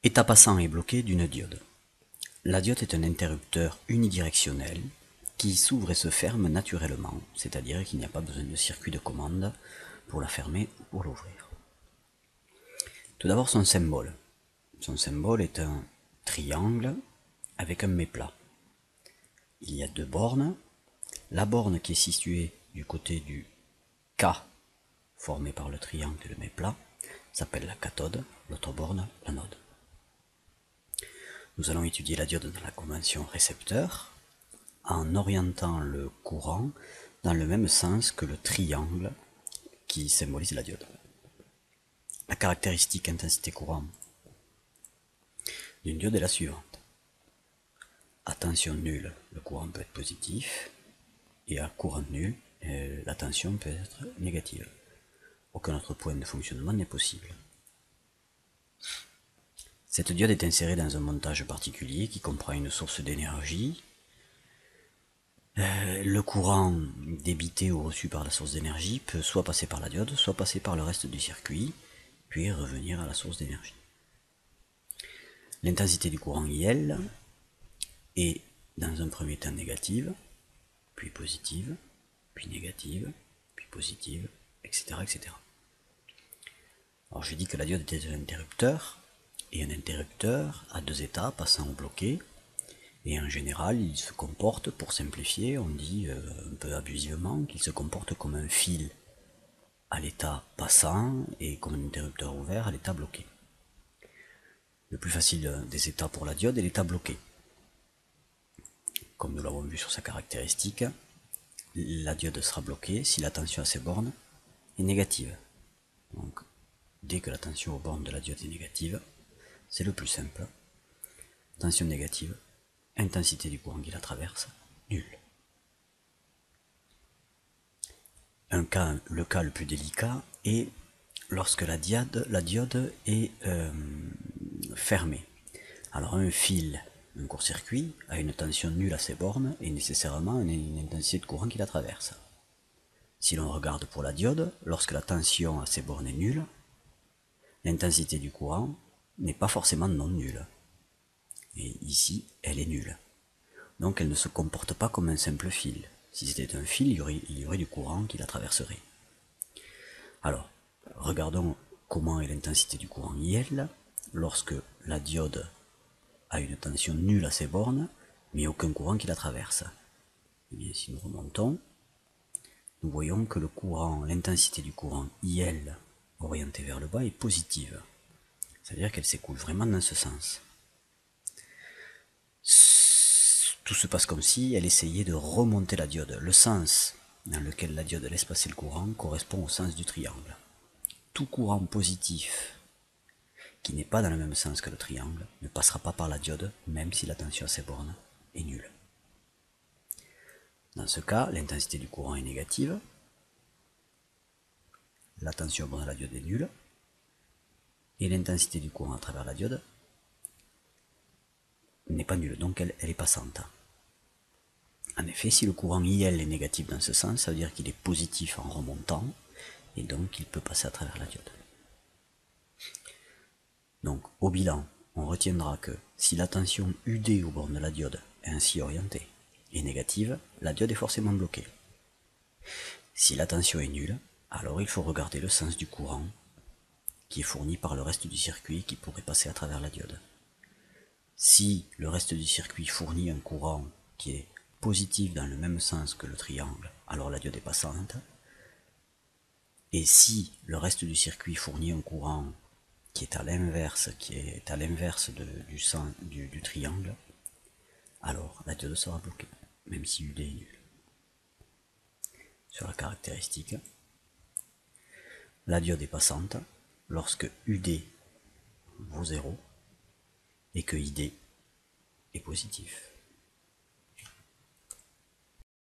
État passant et bloqué d'une diode. La diode est un interrupteur unidirectionnel qui s'ouvre et se ferme naturellement, c'est-à-dire qu'il n'y a pas besoin de circuit de commande pour la fermer ou pour l'ouvrir. Tout d'abord son symbole. Son symbole est un triangle avec un méplat. Il y a deux bornes. La borne qui est située du côté du K, formé par le triangle et le méplat, s'appelle la cathode, l'autre borne, l'anode. Nous allons étudier la diode dans la convention récepteur en orientant le courant dans le même sens que le triangle qui symbolise la diode. La caractéristique intensité courant d'une diode est la suivante. À tension nulle, le courant peut être positif, et à courant nul, la tension peut être négative. Aucun autre point de fonctionnement n'est possible. Cette diode est insérée dans un montage particulier qui comprend une source d'énergie. Le courant débité ou reçu par la source d'énergie peut soit passer par la diode, soit passer par le reste du circuit, puis revenir à la source d'énergie. L'intensité du courant IL est dans un premier temps négative, puis positive, puis négative, puis positive, etc. etc. Alors je dis que la diode était un interrupteur, et un interrupteur a deux états, passant ou bloqué, et en général il se comporte, pour simplifier, on dit un peu abusivement, qu'il se comporte comme un fil à l'état passant et comme un interrupteur ouvert à l'état bloqué. Le plus facile des états pour la diode est l'état bloqué. Comme nous l'avons vu sur sa caractéristique, la diode sera bloquée si la tension à ses bornes est négative. Donc, dès que la tension aux bornes de la diode est négative, c'est le plus simple. Tension négative, intensité du courant qui la traverse, nulle. Le cas le plus délicat est lorsque la diode est fermée. Alors un fil, un court-circuit, a une tension nulle à ses bornes et nécessairement une intensité de courant qui la traverse. Si l'on regarde pour la diode, lorsque la tension à ses bornes est nulle, l'intensité du courant n'est pas forcément non nulle. Et ici, elle est nulle. Donc elle ne se comporte pas comme un simple fil. Si c'était un fil, il y aurait du courant qui la traverserait. Alors, regardons comment est l'intensité du courant IL lorsque la diode a une tension nulle à ses bornes, mais aucun courant qui la traverse. Et bien, si nous remontons, nous voyons que le courant, l'intensité du courant IL orientée vers le bas est positive. C'est-à-dire qu'elle s'écoule vraiment dans ce sens. Tout se passe comme si elle essayait de remonter la diode. Le sens dans lequel la diode laisse passer le courant correspond au sens du triangle. Tout courant positif qui n'est pas dans le même sens que le triangle ne passera pas par la diode, même si la tension à ses bornes est nulle. Dans ce cas, l'intensité du courant est négative, la tension aux bornes de la diode est nulle, et l'intensité du courant à travers la diode n'est pas nulle, donc elle est passante. En effet, si le courant IL est négatif dans ce sens, ça veut dire qu'il est positif en remontant, et donc il peut passer à travers la diode. Donc, au bilan, on retiendra que si la tension UD au bord de la diode est ainsi orientée est négative, la diode est forcément bloquée. Si la tension est nulle, alors il faut regarder le sens du courant qui est fourni par le reste du circuit qui pourrait passer à travers la diode. Si le reste du circuit fournit un courant qui est positif dans le même sens que le triangle, alors la diode est passante. Et si le reste du circuit fournit un courant qui est à l'inverse, du triangle, alors la diode sera bloquée, même si UD est nul. Sur la caractéristique, la diode est passante lorsque UD vaut 0 et que ID est positif.